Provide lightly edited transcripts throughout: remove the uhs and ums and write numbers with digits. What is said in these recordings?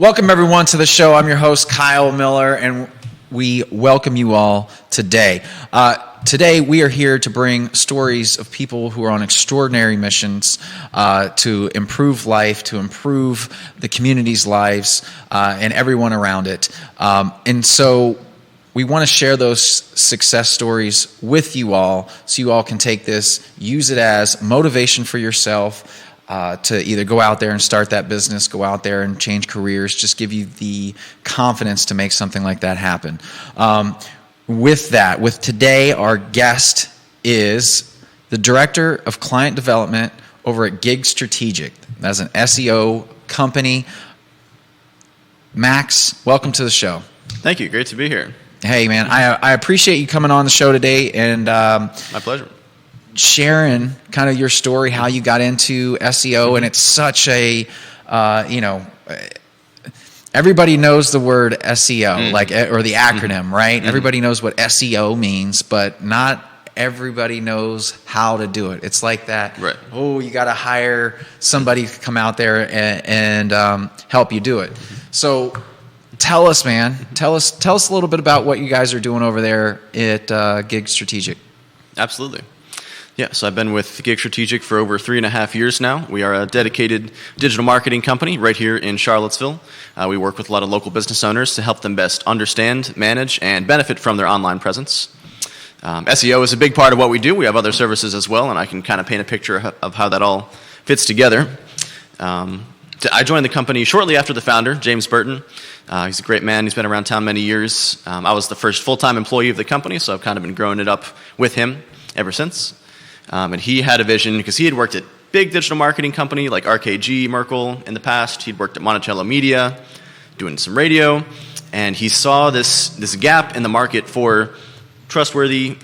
Welcome everyone to the show. I'm your host, Kyle Miller, and we welcome you all today. Today we are here to bring stories of people who are on extraordinary missions to improve life, to improve the community's lives, and everyone around it. And so we want to share those success stories with you all so you all can take this, use it as motivation for yourself, to either go out there and start that business, go out there and change careers, just give you the confidence to make something like that happen. With today, our guest is the Director of Client Development over at Gig Strategic. That's an SEO company. Max, welcome to the show. Thank you. Great to be here. Hey, man, I appreciate you coming on the show today. And my pleasure. Sharing kind of your story, how you got into SEO, and it's such a, everybody knows the word SEO, or the acronym, right? Everybody knows what SEO means, but not everybody knows how to do it. It's like that. Right. Oh, you got to hire somebody to come out there and help you do it. So tell us, man. Tell us a little bit about what you guys are doing over there at Gig Strategic. Absolutely. Yeah, so I've been with Gig Strategic for over 3.5 years now. We are a dedicated digital marketing company right here in Charlottesville. We work with a lot of local business owners to help them best understand, manage, and benefit from their online presence. SEO is a big part of what we do. We have other services as well, and I can kind of paint a picture of how that all fits together. I joined the company shortly after the founder, James Burton. He's a great man. He's been around town many years. I was the first full-time employee of the company, so I've kind of been growing it up with him ever since. And he had a vision because he had worked at big digital marketing company like RKG, Merkle in the past. He'd worked at Monticello Media, doing some radio, and he saw this gap in the market for trustworthy,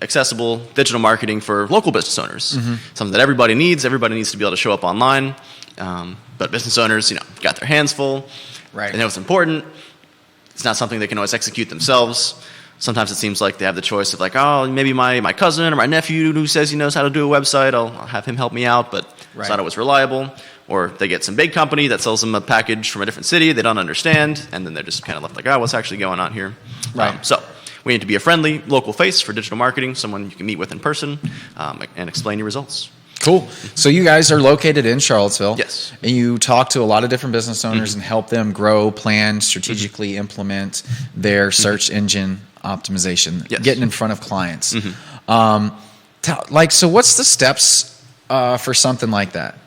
accessible digital marketing for local business owners. Something that everybody needs. Everybody needs to be able to show up online, but business owners, got their hands full. Right. They know it's important. It's not something they can always execute themselves. Sometimes it seems like they have the choice of maybe my cousin or my nephew who says he knows how to do a website, I'll have him help me out, but It's not always reliable. Or they get some big company that sells them a package from a different city they don't understand, and then they're just kind of left what's actually going on here? Right. So we need to be a friendly local face for digital marketing, someone you can meet with in person and explain your results. Cool. So you guys are located in Charlottesville. Yes. And you talk to a lot of different business owners and help them grow, plan, strategically implement their search engine optimization, getting in front of clients. So what's the steps for something like that?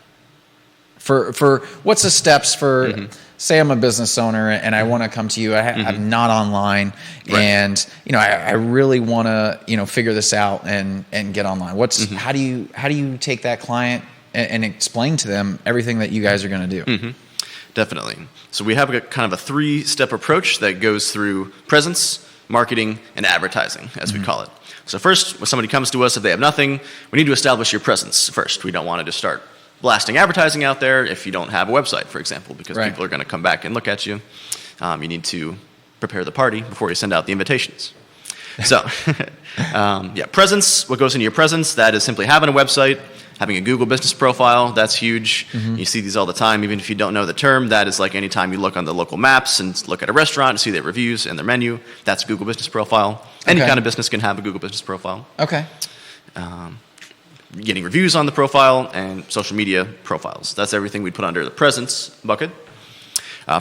For what's the steps for, say I'm a business owner and I want to come to you, I'm not online, and I really want to figure this out and get online. How do you take that client and explain to them everything that you guys are going to do? Definitely. So we have kind of a 3-step approach that goes through presence, marketing, and advertising, as we call it. So first, when somebody comes to us, if they have nothing, we need to establish your presence first. We don't want to just start blasting advertising out there if you don't have a website, for example, because people are going to come back and look at you. You need to prepare the party before you send out the invitations. So, presence, what goes into your presence, that is simply having a website, having a Google business profile, that's huge. You see these all the time, even if you don't know the term. That is like anytime you look on the local maps and look at a restaurant and see their reviews and their menu, that's a Google business profile. Any kind of business can have a Google business profile. Okay. Getting reviews on the profile and social media profiles. That's everything we put under the presence bucket.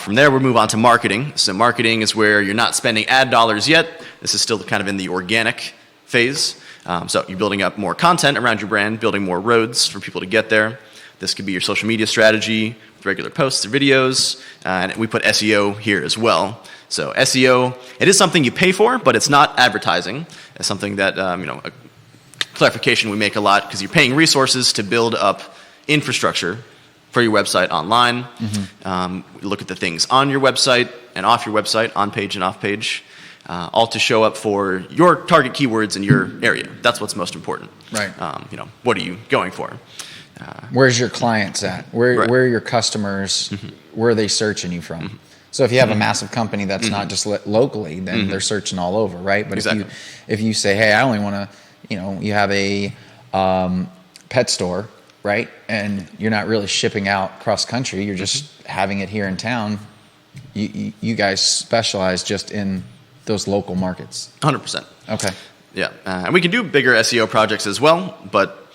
From there, we'll move on to marketing. So marketing is where you're not spending ad dollars yet. This is still kind of in the organic phase. So you're building up more content around your brand, building more roads for people to get there. This could be your social media strategy, with regular posts or videos, and we put SEO here as well. So SEO, it is something you pay for, but it's not advertising. It's something that, a clarification we make a lot, because you're paying resources to build up infrastructure for your website online. Look at the things on your website and off your website, on page and off page, all to show up for your target keywords in your area. That's what's most important. Right. What are you going for? Where's your clients at? Where are your customers? Where are they searching you from? So if you have a massive company that's not just locally, then they're searching all over, right? But if you say, hey, I only want to, you have a pet store, right? And you're not really shipping out cross country. You're just having it here in town. you guys specialize just in those local markets. 100%. Okay. Yeah, and we can do bigger SEO projects as well, but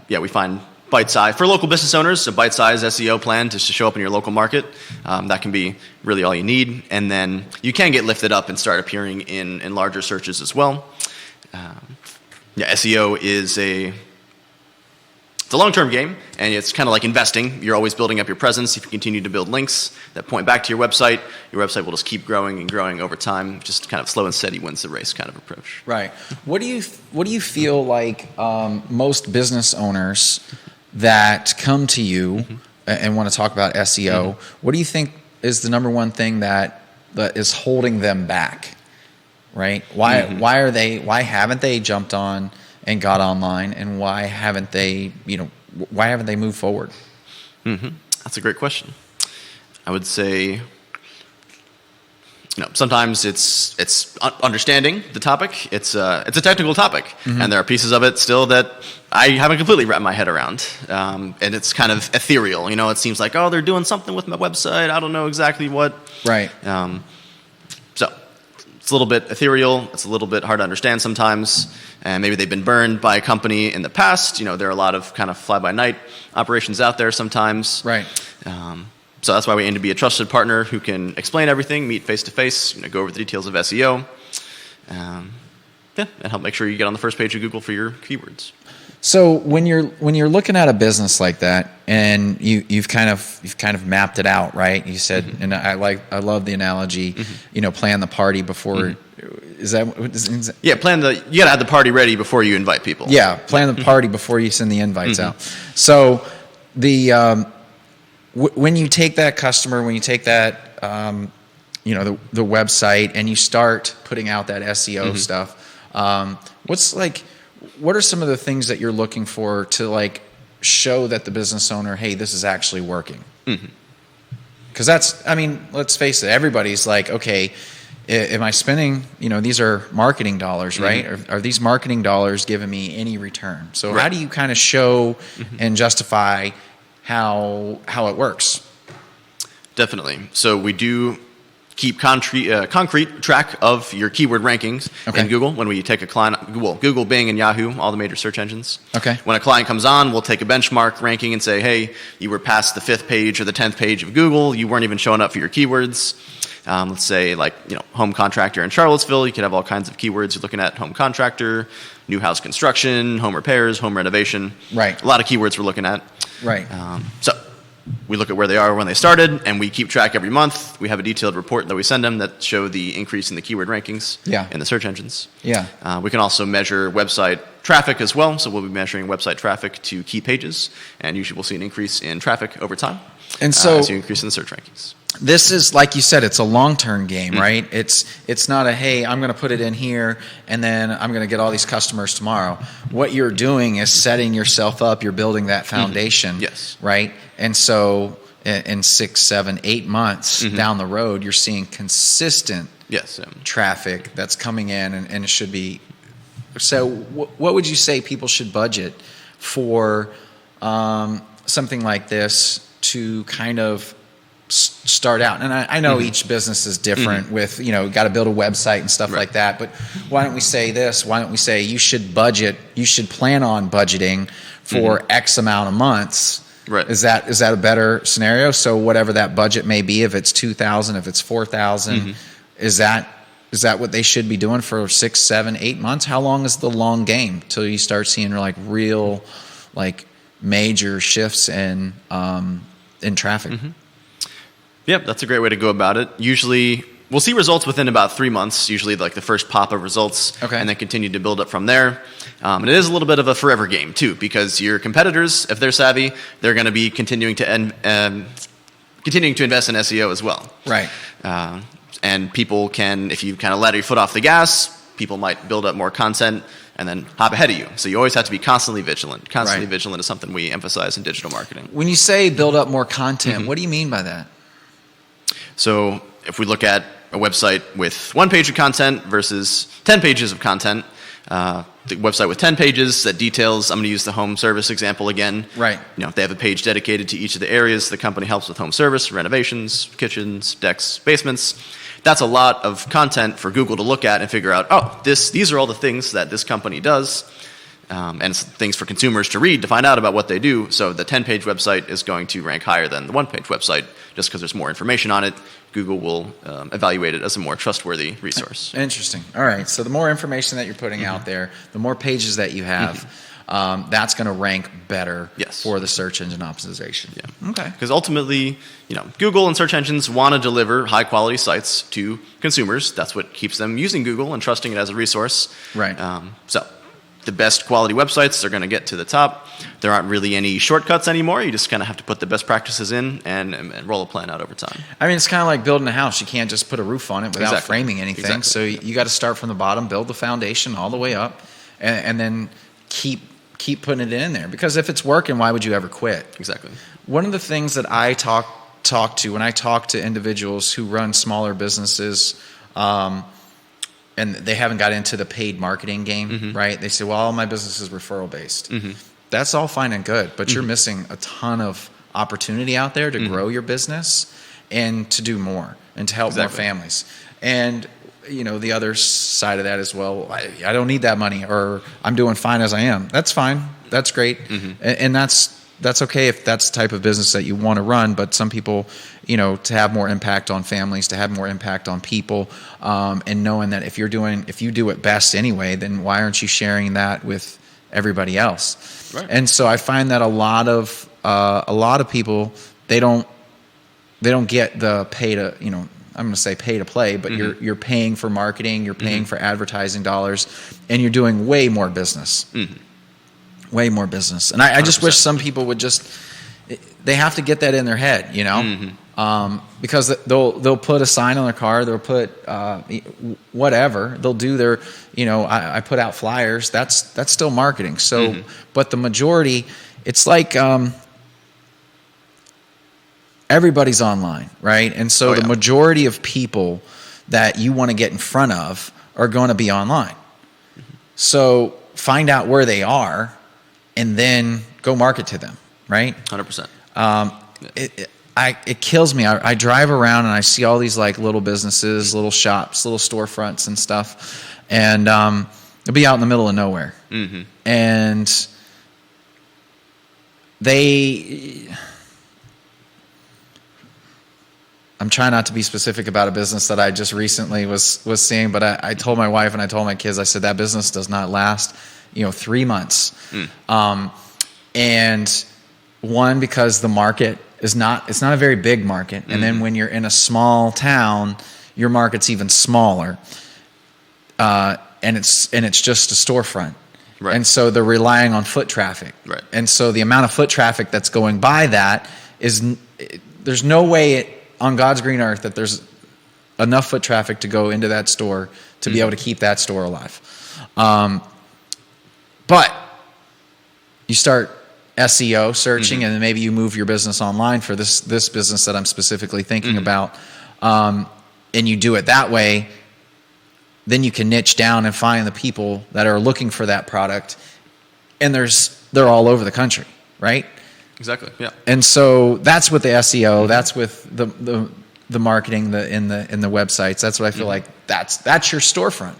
we find bite-size for local business owners, a bite-size SEO plan just to show up in your local market. That can be really all you need, and then you can get lifted up and start appearing in larger searches as well. SEO is it's a long-term game, and it's kind of like investing. You're always building up your presence. If you continue to build links that point back to your website will just keep growing and growing over time. Just kind of slow and steady wins the race kind of approach. Right. What do you feel like most business owners that come to you and want to talk about SEO, what do you think is the number one thing that is holding them back? Right? Why haven't they jumped on and got online, and why haven't they moved forward? That's a great question. I would say, sometimes it's understanding the topic. It's a technical topic, and there are pieces of it still that I haven't completely wrapped my head around, and it's kind of ethereal. It seems like, oh, they're doing something with my website. I don't know exactly what. Right. So it's a little bit ethereal. It's a little bit hard to understand sometimes, and maybe they've been burned by a company in the past. There are a lot of kind of fly-by-night operations out there sometimes. Right. So that's why we aim to be a trusted partner who can explain everything, meet face-to-face, go over the details of SEO, and help make sure you get on the first page of Google for your keywords. So when you're looking at a business like that, and you've kind of mapped it out, right? You said, and I love the analogy, plan the party before. Is that? Yeah, you gotta have the party ready before you invite people. Yeah, plan the party before you send the invites out. So when you take that customer, when you take that the website, and you start putting out that SEO stuff, what are some of the things that you're looking for to show that the business owner, hey, this is actually working? Because let's face it, everybody's like, okay, am I spending, these are marketing dollars, right? Are these marketing dollars giving me any return? So how do you kind of show and justify how it works? Definitely. So we do keep concrete track of your keyword rankings in Google when we take a client, Google, Bing, and Yahoo, all the major search engines. Okay. When a client comes on, we'll take a benchmark ranking and say, hey, you were past the 5th page or the 10th page of Google. You weren't even showing up for your keywords. Let's say home contractor in Charlottesville. You could have all kinds of keywords. You're looking at home contractor, new house construction, home repairs, home renovation. Right. A lot of keywords we're looking at. Right. So we look at where they are when they started, and we keep track every month. We have a detailed report that we send them that show the increase in the keyword rankings in the search engines. Yeah. We can also measure website traffic as well. So we'll be measuring website traffic to key pages, and usually we'll see an increase in traffic over time. And so as you increase in the search rankings. This is, like you said, it's a long-term game, right? It's not a, hey, I'm going to put it in here and then I'm going to get all these customers tomorrow. What you're doing is setting yourself up. You're building that foundation, right? And so in 6, 7, 8 months down the road, you're seeing consistent traffic that's coming in, and it should be. So what would you say people should budget for something like this to kind of start out? And I know each business is different with, got to build a website and stuff like that. But why don't we say this? Why don't we say you should plan on budgeting for X amount of months? Right. Is that a better scenario? So whatever that budget may be, if it's $2,000, if it's $4,000, is that what they should be doing for 6, 7, 8 months? How long is the long game till you start seeing real major shifts in traffic? Yep, that's a great way to go about it. Usually, we'll see results within about 3 months, usually the first pop of results, and then continue to build up from there. And it is a little bit of a forever game, too, because your competitors, if they're savvy, they're going to be continuing to invest in SEO as well. Right. And people can, if you kind of let your foot off the gas, people might build up more content and then hop ahead of you. So you always have to be constantly vigilant. Constantly vigilant is something we emphasize in digital marketing. When you say build up more content, what do you mean by that? So if we look at a website with 1 page of content versus 10 pages of content, the website with 10 pages that details, I'm going to use the home service example again. Right. If they have a page dedicated to each of the areas the company helps with home service, renovations, kitchens, decks, basements. That's a lot of content for Google to look at and figure out, these are all the things that this company does. And it's things for consumers to read to find out about what they do. So the 10-page website is going to rank higher than the one-page website just because there's more information on it. Google will evaluate it as a more trustworthy resource. Interesting. All right. So the more information that you're putting out there, the more pages that you have, that's going to rank better for the search engine optimization. Yeah. Okay. Because ultimately, Google and search engines want to deliver high-quality sites to consumers. That's what keeps them using Google and trusting it as a resource. Right. So the best quality websites are going to get to the top. There aren't really any shortcuts anymore. You just kind of have to put the best practices in and roll a plan out over time. I mean, it's kind of like building a house. You can't just put a roof on it without framing anything. Exactly. So you got to start from the bottom, build the foundation all the way up, and then keep putting it in there. Because if it's working, why would you ever quit? Exactly. One of the things that I talk to when I talk to individuals who run smaller businesses, and they haven't got into the paid marketing game, right? They say, well, all my business is referral based. That's all fine and good, but you're missing a ton of opportunity out there to grow your business and to do more and to help more families. And, the other side of that is, well, I don't need that money, or I'm doing fine as I am. That's fine. That's great. And that's okay if that's the type of business that you want to run. But some people, to have more impact on families, to have more impact on people, and knowing that if you do it best anyway, then why aren't you sharing that with everybody else? Right. And so I find that a lot of people, they don't get the pay to, I'm going to say pay to play, but you're paying for marketing, you're paying for advertising dollars, and you're doing way more business. Way more business. And I just wish some people would they have to get that in their head, because they'll put a sign on their car, they'll put whatever, they'll do their, I put out flyers, that's still marketing. So, but the majority, it's like everybody's online, right? And so the majority of people that you want to get in front of are going to be online. So find out where they are and then go market to them, right? 100%. It kills me. I drive around and I see all these like little businesses, little shops, little storefronts and stuff, and they'll be out in the middle of nowhere. And I'm trying not to be specific about a business that I just recently was seeing, but I told my wife and I told my kids, I said, that business does not last, 3 months. And one, because the market it's not a very big market. And then when you're in a small town, your market's even smaller. And it's just a storefront. Right. And so they're relying on foot traffic. Right. And so the amount of foot traffic that's going by that there's no way on God's green earth that there's enough foot traffic to go into that store to be able to keep that store alive. But you start SEO searching, and then maybe you move your business online for this business that I'm specifically thinking about, and you do it that way, then you can niche down and find the people that are looking for that product, and they're all over the country, right? Exactly. Yeah. And so that's with the SEO. That's with the marketing in the websites. That's what I feel like. That's your storefront.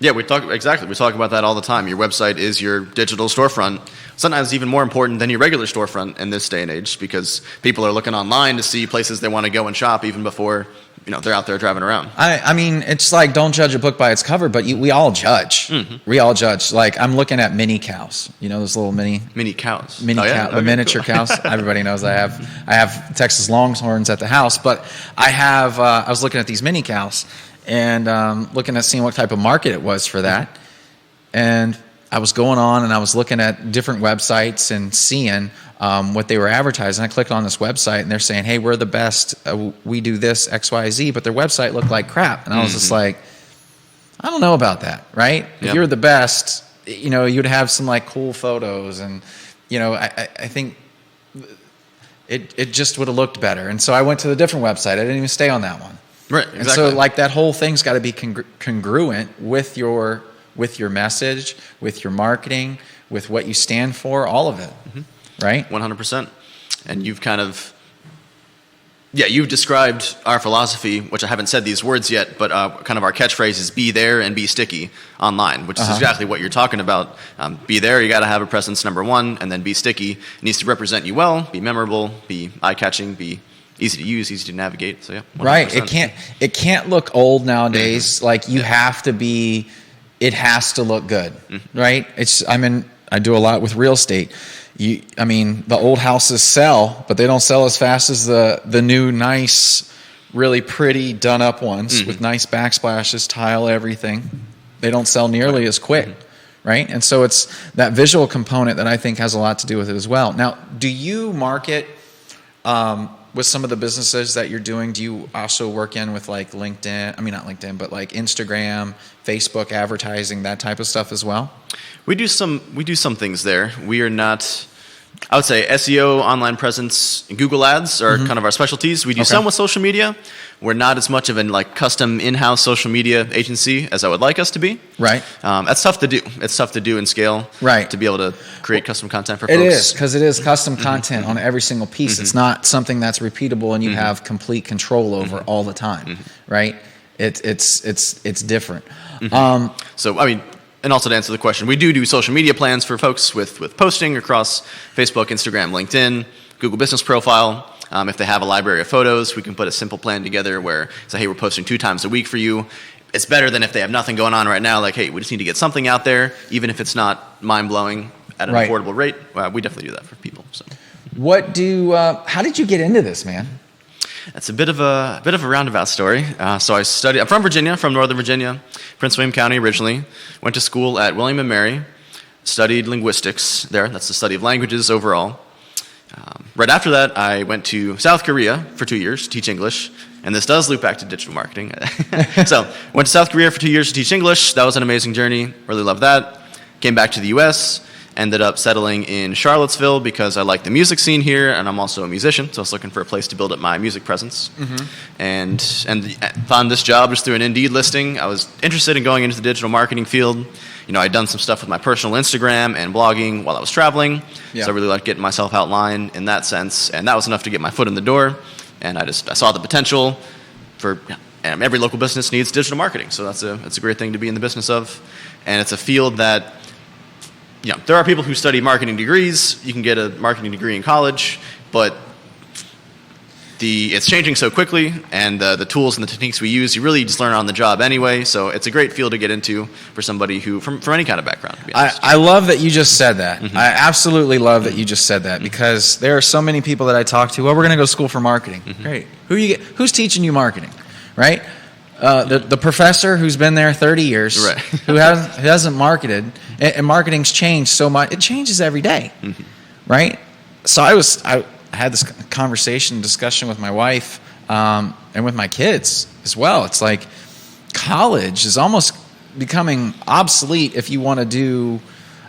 Yeah, we talk about that all the time. Your website is your digital storefront. Sometimes even more important than your regular storefront in this day and age, because people are looking online to see places they want to go and shop even before they're out there driving around. I mean, it's like, don't judge a book by its cover, but we all judge. We all judge. Like, I'm looking at mini cows. Those little mini cows, the miniature cows. Everybody knows I have Texas Longhorns at the house, but I was looking at these mini cows and looking at seeing what type of market it was for that. And I was going on and I was looking at different websites and seeing what they were advertising. I clicked on this website and they're saying, hey, we're the best. We do this X, Y, Z, but their website looked like crap. And I was just like, I don't know about that, right? Yep. If you're the best, you'd have some like cool photos, and I think it just would have looked better. And so I went to the different website. I didn't even stay on that one. Right. Exactly. And so like that whole thing's got to be congruent with your with your message, with your marketing, with what you stand for, all of it, right? 100%. And you've you've described our philosophy, which I haven't said these words yet, but kind of our catchphrase is be there and be sticky online, which is exactly what you're talking about. Be there, you got to have a presence, number one, and then be sticky. It needs to represent you well, be memorable, be eye-catching, be easy to use, easy to navigate. So yeah, 100%. Right. It can't look old nowadays. Like you have to be. It has to look good, right? I do a lot with real estate. The old houses sell, but they don't sell as fast as the new, nice, really pretty, done-up ones with nice backsplashes, tile, everything. They don't sell nearly as quick, right? And so it's that visual component that I think has a lot to do with it as well. Now, do you market with some of the businesses that you're doing? Do you also work in with like LinkedIn? I mean, not LinkedIn, but like Instagram, Facebook advertising, that type of stuff as well? We do some things there. We are not, I would say SEO, online presence, and Google ads are kind of our specialties. We do some with social media. We're not as much of a like custom in-house social media agency as I would like us to be. Right. That's tough to do. It's tough to do and scale. Right. To be able to create custom content for folks. It is, because it is custom content on every single piece. It's not something that's repeatable and you have complete control over all the time. Right. It's different. So I mean. And also to answer the question, we do social media plans for folks with posting across Facebook, Instagram, LinkedIn, Google Business Profile. If they have a library of photos, we can put a simple plan together where say, hey, we're posting 2 times a week for you. It's better than if they have nothing going on right now. Like, hey, we just need to get something out there, even if it's not mind-blowing at an affordable rate. We definitely do that for people. So, how did you get into this, man? That's a bit of a roundabout story. I'm from Virginia, from Northern Virginia, Prince William County originally. Went to school at William & Mary, studied linguistics there. That's the study of languages overall. Right after that, I went to South Korea for 2 years to teach English. And this does loop back to digital marketing. So went to South Korea for 2 years to teach English. That was an amazing journey. Really loved that. Came back to the U.S., ended up settling in Charlottesville because I like the music scene here, and I'm also a musician, so I was looking for a place to build up my music presence. And found this job just through an Indeed listing. I was interested in going into the digital marketing field. I'd done some stuff with my personal Instagram and blogging while I was traveling, so I really liked getting myself outlined in that sense, and that was enough to get my foot in the door. And I saw the potential and every local business needs digital marketing, so it's a great thing to be in the business of, and it's a field that. There are people who study marketing degrees. You can get a marketing degree in college, but it's changing so quickly, and the tools and the techniques we use, you really just learn on the job anyway. So it's a great field to get into for somebody who, from any kind of background. To be honest. I love that you just said that. I absolutely love that you just said that because there are so many people that I talk to. Well, we're going to go to school for marketing. Great. Who's teaching you marketing, right? The professor who's been there 30 years, right. who hasn't marketed, and marketing's changed so much. It changes every day, right? So I had this discussion with my wife and with my kids as well. It's like college is almost becoming obsolete if you want to do,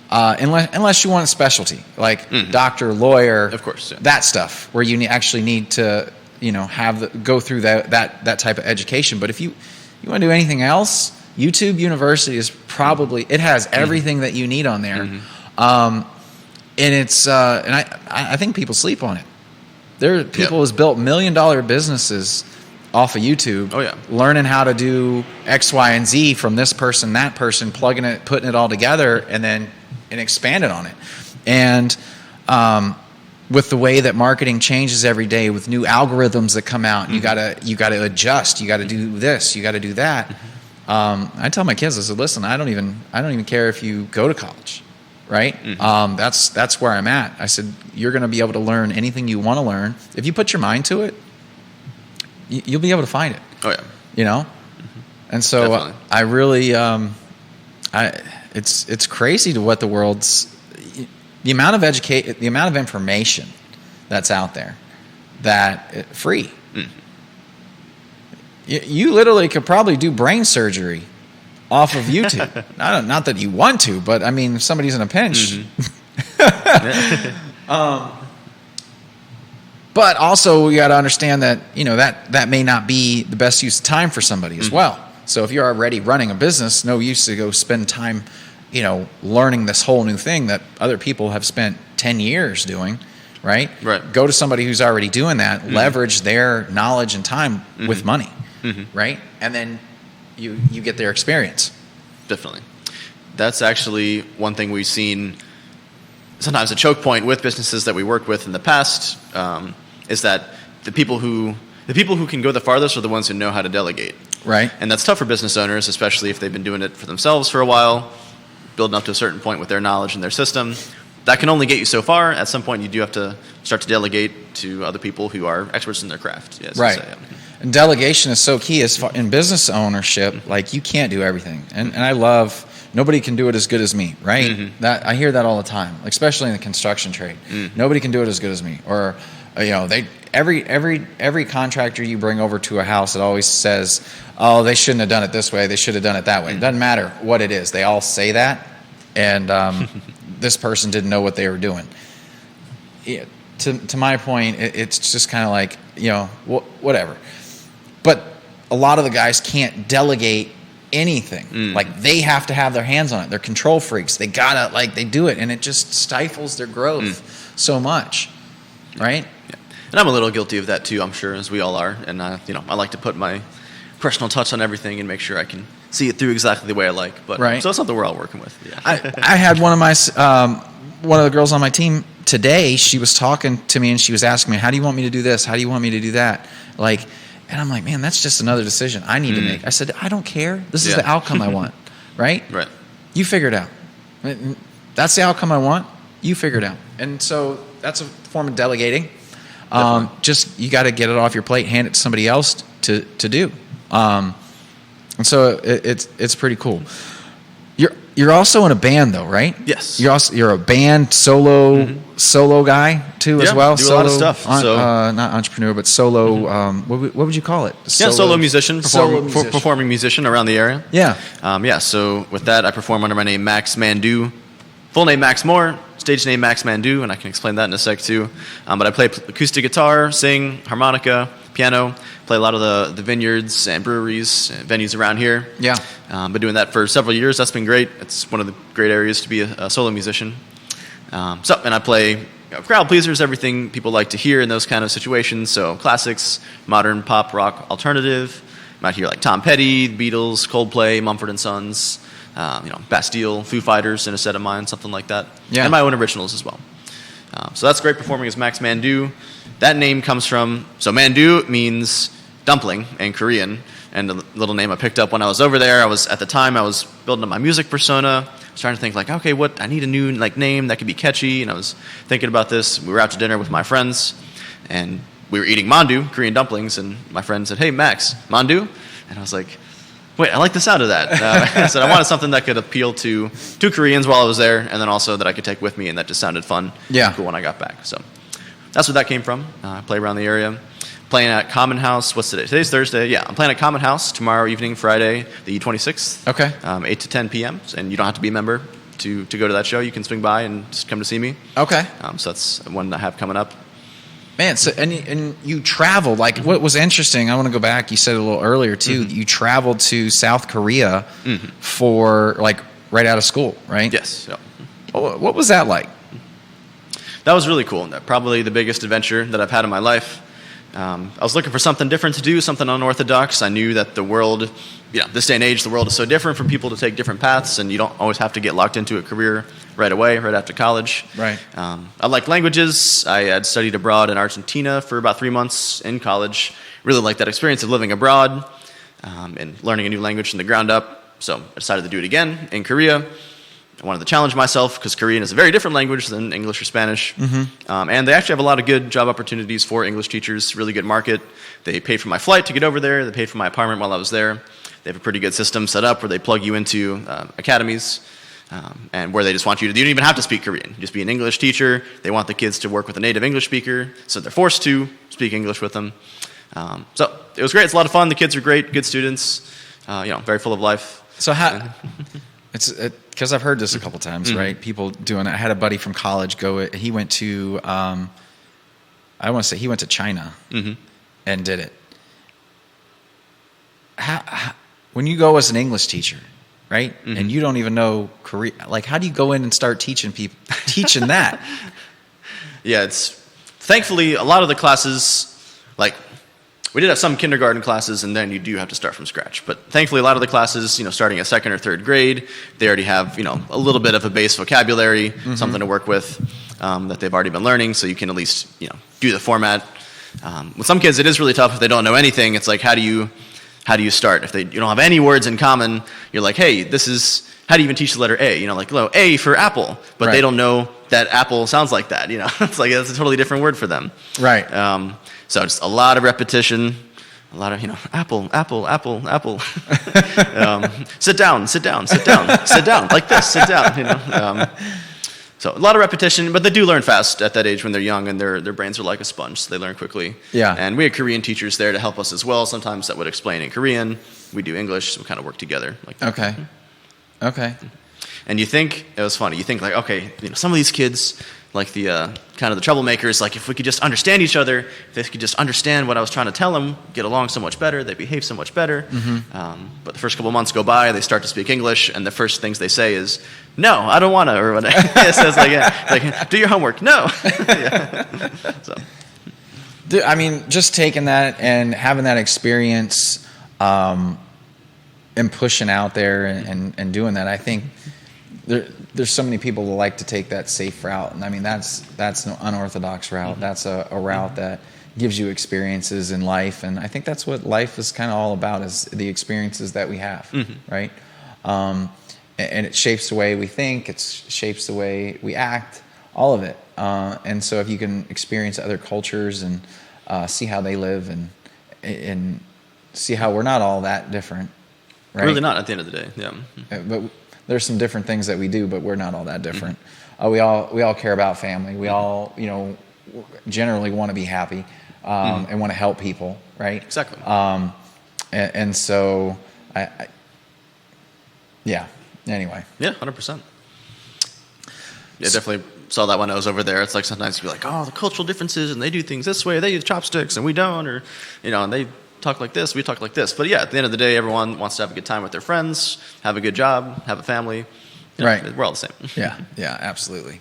unless you want a specialty, like doctor, lawyer, of course, that stuff, where you actually need to go through that type of education. But if you want to do anything else, YouTube University is probably, it has everything that you need on there. And it's and I think people sleep on it. There are people who's built $1 million businesses off of YouTube. Oh yeah, learning how to do X, Y, and Z from this person, that person, plugging it, putting it all together, and expanded on it. And with the way that marketing changes every day, with new algorithms that come out, and you gotta adjust, you gotta do this, you gotta do that. I tell my kids, I said, listen, I don't even care if you go to college, right? That's where I'm at. I said, you're going to be able to learn anything you want to learn if you put your mind to it. You'll be able to find it. Oh yeah, And so definitely. I really, it's crazy to what the world's. The amount of information that's out there that free. You literally could probably do brain surgery off of YouTube. Not that you want to, but I mean, if somebody's in a pinch. But also, we got to understand that that may not be the best use of time for somebody as well. So if you're already running a business, no use to go spend time, learning this whole new thing that other people have spent 10 years doing, right? Right. Go to somebody who's already doing that, leverage their knowledge and time with money, right? And then you get their experience. Definitely. That's actually one thing we've seen sometimes a choke point with businesses that we worked with in the past, is that the people who can go the farthest are the ones who know how to delegate. Right. And that's tough for business owners, especially if they've been doing it for themselves for a while, building up to a certain point with their knowledge and their system. That can only get you so far. At some point, you do have to start to delegate to other people who are experts in their craft. Yes, right. And delegation is so key in business ownership. Like, you can't do everything. And I love, nobody can do it as good as me, right? That I hear that all the time, especially in the construction trade. Nobody can do it as good as me. Or, every contractor you bring over to a house, it always says, oh, they shouldn't have done it this way. They should have done it that way. It doesn't matter what it is. They all say that. And this person didn't know what they were doing. To my point, it's just kind of like, whatever. But a lot of the guys can't delegate anything. Like, they have to have their hands on it. They're control freaks. They gotta, they do it, and it just stifles their growth so much, right? Yeah. And I'm a little guilty of that too, I'm sure, as we all are. And I like to put my personal touch on everything and make sure I can see it through exactly the way I like. But right. So it's something we're all working with. Yeah. I had one of the girls on my team today. She was talking to me and she was asking me, "How do you want me to do this? How do you want me to do that?" And I'm like, "Man, that's just another decision I need to make." I said, "I don't care. This is the outcome I want." Right? Right. You figure it out. That's the outcome I want. You figure it out. And so that's a form of delegating. Just, you got to get it off your plate, hand it to somebody else to do. And so it's pretty cool. You're also in a band though, right? Yes. You're a band solo guy too as well. Do a lot of stuff. Not entrepreneur, but solo. What would you call it? Solo musician, Solo musician. performing musician around the area. Yeah. So with that, I perform under my name Max Mandu, full name Max Mohr, stage name Max Mandu, and I can explain that in a sec too. But I play acoustic guitar, sing, harmonica, piano. Play a lot of the vineyards and breweries and venues around here. Yeah. Been doing that for several years. That's been great. It's one of the great areas to be a solo musician. And I play crowd pleasers, everything people like to hear in those kind of situations. So classics, modern, pop, rock, alternative. You might hear like Tom Petty, Beatles, Coldplay, Mumford & Sons, Bastille, Foo Fighters in a set of mine, something like that. Yeah. And my own originals as well. So that's great performing as Max Mandu. That name comes from, Mandu means dumpling in Korean, and the little name I picked up when I was over there. At the time I was building up my music persona. I was trying to think okay, I need a new name that could be catchy, and I was thinking about this. We were out to dinner with my friends, and we were eating mandu, Korean dumplings, and my friend said, "Hey Max, mandu?" And I was like, wait, I like the sound of that. I said I wanted something that could appeal to Koreans while I was there, and then also that I could take with me, and that just sounded fun. Yeah. Cool when I got back. So that's where that came from. I play around the area. Playing at Common House. What's today? Today's Thursday. Yeah, I'm playing at Common House tomorrow evening, Friday, the 26th. Okay. 8 to 10 p.m. And you don't have to be a member to go to that show. You can swing by and just come to see me. Okay. So that's one I have coming up. Man, so and you traveled. What was interesting, I want to go back. You said a little earlier too. You traveled to South Korea for right out of school, right? Yes. Yep. What was that like? That was really cool. Probably the biggest adventure that I've had in my life. I was looking for something different to do, something unorthodox. I knew that the world, this day and age, the world is so different for people to take different paths, and you don't always have to get locked into a career right away, right after college. Right. I like languages. I had studied abroad in Argentina for about 3 months in college. Really liked that experience of living abroad and learning a new language from the ground up. So I decided to do it again in Korea. I wanted to challenge myself because Korean is a very different language than English or Spanish. And they actually have a lot of good job opportunities for English teachers, really good market. They paid for my flight to get over there. They paid for my apartment while I was there. They have a pretty good system set up where they plug you into academies and where they just want you don't even have to speak Korean. Just be an English teacher. They want the kids to work with a native English speaker, so they're forced to speak English with them. So it was great. It's a lot of fun. The kids are great, good students, very full of life. So how... Because I've heard this a couple times, right? People doing it. I had a buddy from college go. He went to, he went to China and did it. when you go as an English teacher, right, Mm-hmm. and you don't even know Korean, like how do you go in and start teaching that? Yeah, it's thankfully a lot of the classes, like we did have some kindergarten classes, and then you do have to start from scratch. But thankfully, a lot of the classes, starting at second or third grade, they already have a little bit of a base vocabulary, something to work with that they've already been learning, so you can at least do the format. With some kids, it is really tough if they don't know anything. It's like how do you start if you don't have any words in common? You're like, hey, this is. How do you even teach the letter A? Like, A for apple, but Right. they don't know that apple sounds like that. It's like that's a totally different word for them. Right. So just a lot of repetition, a lot of apple, apple, apple, apple. Sit down, sit down, sit down, sit down like this, sit down. So a lot of repetition, but they do learn fast at that age when they're young, and their brains are like a sponge, so they learn quickly. Yeah. And we had Korean teachers there to help us as well. Sometimes that would explain in Korean. We do English, so we kind of work together like that. Okay. And you think, it was funny, you think like, okay, some of these kids, like the kind of the troublemakers, like if we could just understand each other, if they could just understand what I was trying to tell them, get along so much better, they behave so much better. But the first couple months go by, they start to speak English, and the first things they say is, no, I don't want to, or whatever. It says like, do your homework. No. So. Dude, I mean, just taking that and having that experience and pushing out there and doing that, I think there's so many people that like to take that safe route, and I mean that's an unorthodox route. That's a route that gives you experiences in life, and I think that's what life is kind of all about, is the experiences that we have, right? And it shapes the way we think, it shapes the way we act, all of it. And so if you can experience other cultures and see how they live and see how we're not all that different, right? Really not at the end of the day, yeah. But there's some different things that we do, but we're not all that different. We all care about family. We all, generally want to be happy and want to help people, right? Exactly. And so, yeah. Anyway. Yeah, 100%. Yeah, definitely saw that when I was over there. It's like sometimes you'd be like, oh, the cultural differences, and they do things this way, they use chopsticks, and we don't, or, and they talk like this, we talk like this. But yeah, at the end of the day, everyone wants to have a good time with their friends, have a good job, have a fammy. Right. We're all the same. Yeah, absolutely.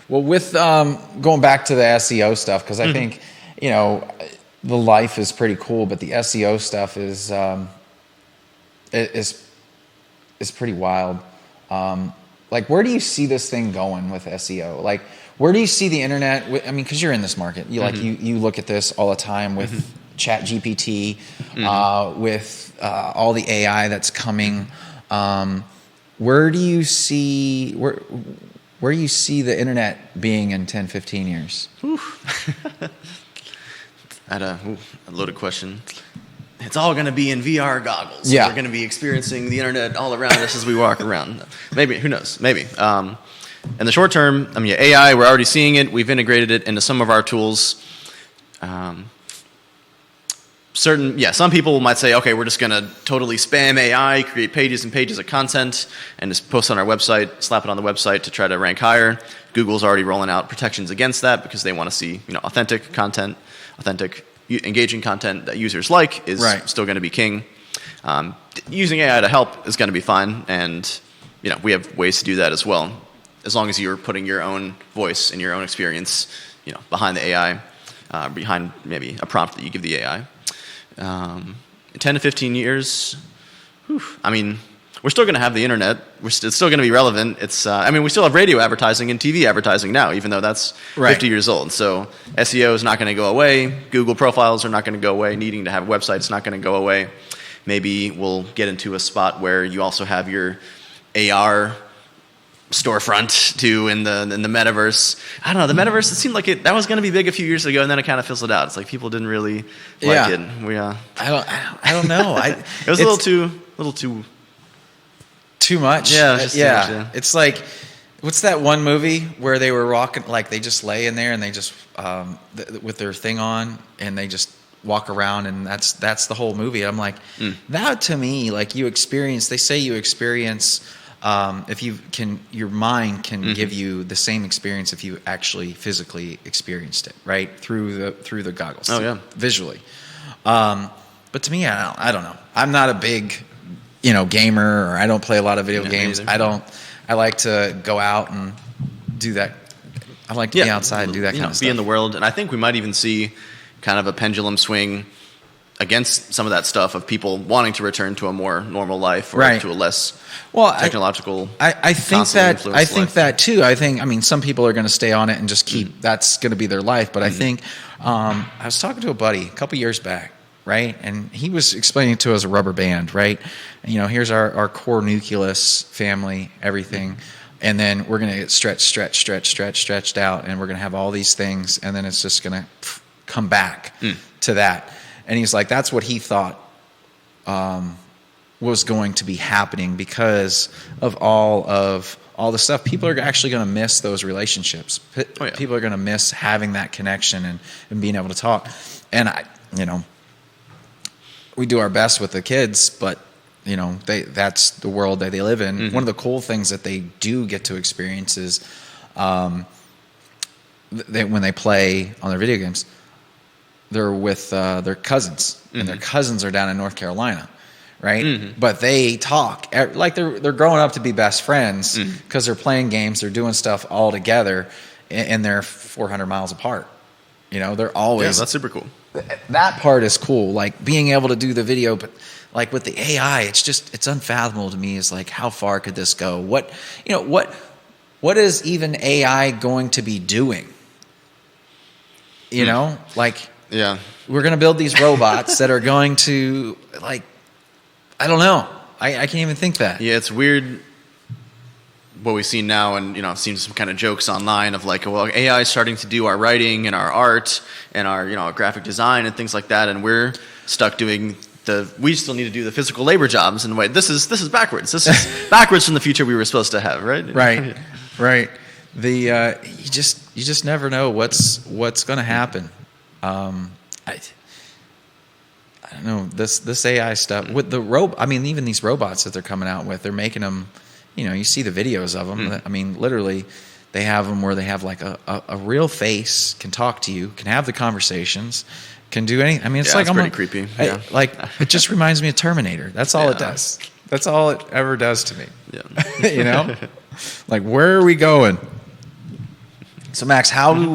Well, with going back to the SEO stuff, because I think, the life is pretty cool, but the SEO stuff is pretty wild. Like, where do you see this thing going with SEO? Like, where do you see the internet? I mean, because you're in this market, you look at this all the time with Chat GPT, with all the AI that's coming. Where do you see the internet being in 10, 15 years? A loaded question. It's all going to be in VR goggles. Yeah. We're going to be experiencing the internet all around us as we walk around. Maybe, who knows? Maybe. In the short term, AI, we're already seeing it. We've integrated it into some of our tools. Some people might say, okay, we're just going to totally spam AI, create pages and pages of content, and just post on our website, slap it on the website to try to rank higher. Google's already rolling out protections against that because they want to see, authentic content, authentic, engaging content that users like is still going to be king. Using AI to help is going to be fine, and we have ways to do that as well, as long as you're putting your own voice and your own experience, behind the AI, behind maybe a prompt that you give the AI. 10 to 15 years, we're still going to have the internet. It's still going to be relevant. We still have radio advertising and TV advertising now, even though that's 50 years old. So SEO is not going to go away. Google profiles are not going to go away. Needing to have a website is not going to go away. Maybe we'll get into a spot where you also have your AR storefront too in the metaverse. I don't know, the metaverse, it seemed like that was going to be big a few years ago, and then it kind of fizzled out. It's like people didn't really like it. I don't know. It was a little too much. Yeah, just too much, yeah. It's like, what's that one movie where they were rocking, like they just lay in there and they just with their thing on and they just walk around, and that's the whole movie. I'm like, that to me, like they say you experience, if you can, your mind can give you the same experience if you actually physically experienced it, right? Through the goggles. Oh yeah. Visually. But to me, I don't know. I'm not a big, gamer, or I don't play a lot of video games. I like to go out and do that. I like to be outside and do that kind of stuff. Be in the world. And I think we might even see kind of a pendulum swing against some of that stuff of people wanting to return to a more normal life or to a less technological. I think that too. I think some people are going to stay on it and just keep that's going to be their life. But I think I was talking to a buddy a couple years back, right, and he was explaining it to us a rubber band, right. And, here's our core nucleus, family, everything. And then we're going to get stretched out, and we're going to have all these things, and then it's just going to come back to that. And he's like, that's what he thought was going to be happening because of all the stuff. People are actually going to miss those relationships. People are going to miss having that connection and being able to talk. And we do our best with the kids, but that's the world that they live in. Mm-hmm. One of the cool things that they do get to experience is when they play on their video games, they're with their cousins, and their cousins are down in North Carolina, right? Mm-hmm. But they talk like they're growing up to be best friends because they're playing games, they're doing stuff all together, and they're 400 miles apart. They're always that's super cool. That part is cool, like being able to do the video, but like with the AI, it's unfathomable to me. Is like, how far could this go? What is even AI going to be doing? Yeah. We're going to build these robots that are going to, I don't know. I can't even think that. Yeah, it's weird what we see now, and, I've seen some kind of jokes online of AI is starting to do our writing and our art and our, graphic design and things like that, and we're stuck doing we still need to do the physical labor jobs. And wait, this is backwards. This is backwards from the future we were supposed to have, right? Right. You just never know what's going to happen. I don't know, this AI stuff with the even these robots that they're coming out with, they're making them, you see the videos of them. Literally they have them where they have like a real face, can talk to you, can have the conversations, can do anything. It's like, it's pretty creepy. Yeah. It just reminds me of Terminator. That's all it does. That's all it ever does to me. Yeah. Like, where are we going? So Max, how do,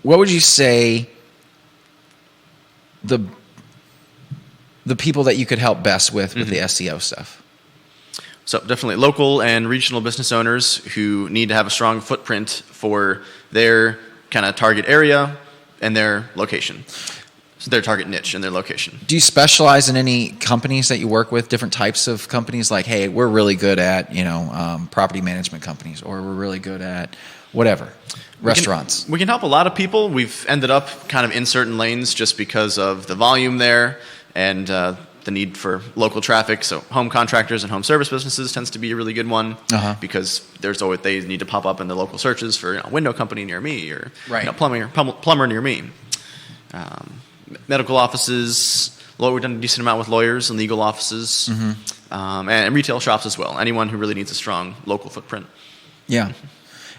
what would you say the people that you could help best with the SEO stuff? So definitely local and regional business owners who need to have a strong footprint for their kind of target area and their location. So their target niche and their location. Do you specialize in any companies that you work with, different types of companies? Like, hey, we're really good at, property management companies, or we're really good at whatever. Restaurants. We can help a lot of people. We've ended up kind of in certain lanes just because of the volume there and the need for local traffic. So home contractors and home service businesses tends to be a really good one because there's always they need to pop up in the local searches for window company near me or plumber near me. Medical offices. We've done a decent amount with lawyers and legal offices, and retail shops as well. Anyone who really needs a strong local footprint. Yeah,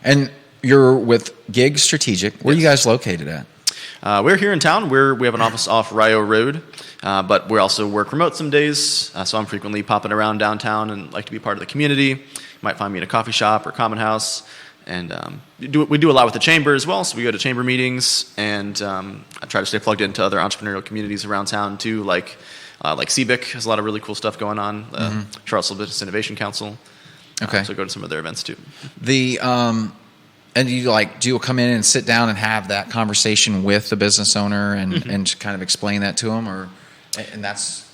and you're with Gig Strategic. Where are you guys located at? We're here in town. We have an office off Rio Road, but we also work remote some days, so I'm frequently popping around downtown and like to be part of the community. You might find me in a coffee shop or common house. And we do a lot with the chamber as well, so we go to chamber meetings, and I try to stay plugged into other entrepreneurial communities around town too, like CBIC has a lot of really cool stuff going on, Charlottesville Business Innovation Council. Okay. So go to some of their events too. And do you come in and sit down and have that conversation with the business owner and kind of explain that to them, and that's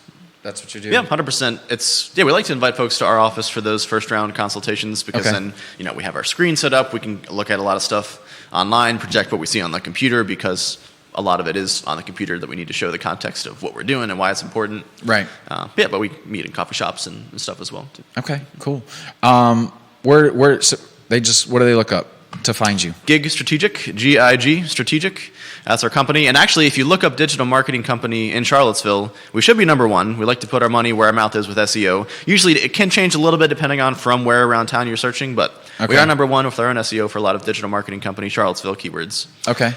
what you're doing? Yeah, 100%. We like to invite folks to our office for those first round consultations because then we have our screen set up. We can look at a lot of stuff online, project what we see on the computer because a lot of it is on the computer that we need to show the context of what we're doing and why it's important. Right. But we meet in coffee shops and stuff as well too. Okay, cool. What do they look up to find you? Gig Strategic, G-I-G, Strategic. That's our company. And actually, if you look up digital marketing company in Charlottesville, we should be number one. We like to put our money where our mouth is with SEO. Usually, it can change a little bit depending on from where around town you're searching, but Okay. We are number one with our own SEO for a lot of digital marketing company Charlottesville keywords. Okay.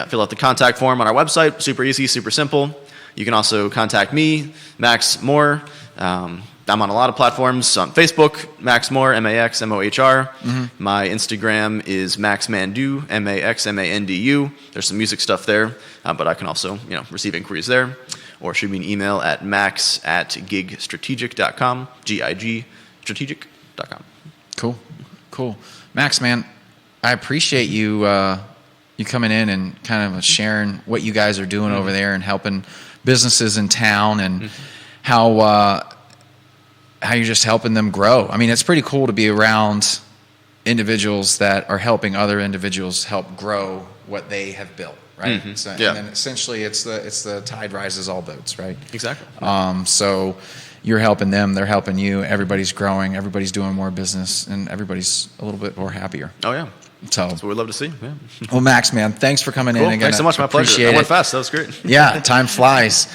Fill out the contact form on our website. Super easy, super simple. You can also contact me, Max Mohr. I'm on a lot of platforms. On Facebook, Max Mohr, MAXMOHR. My Instagram is MaxMandu, MaxMandu. There's some music stuff there, but I can also receive inquiries there. Or shoot me an email at max@gigstrategic.com, GIG strategic.com. Cool. Max, man, I appreciate you coming in and kind of sharing what you guys are doing over there and helping businesses in town and how you're just helping them grow. I mean, it's pretty cool to be around individuals that are helping other individuals help grow what they have built, right? So, and then essentially it's the tide rises all boats, right? Exactly. So you're helping them, they're helping you, everybody's growing, everybody's doing more business, and everybody's a little bit more happier. Oh, yeah. So that's what we'd love to see. Yeah. Well, Max, man, thanks for coming in again. Thanks so much. My pleasure. That went fast. That was great. Yeah, time flies.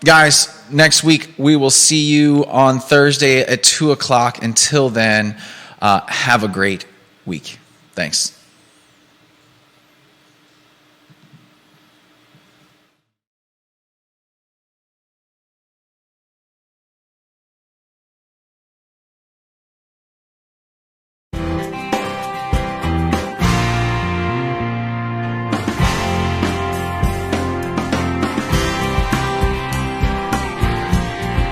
Guys, next week we will see you on Thursday at 2:00. Until then, have a great week. Thanks.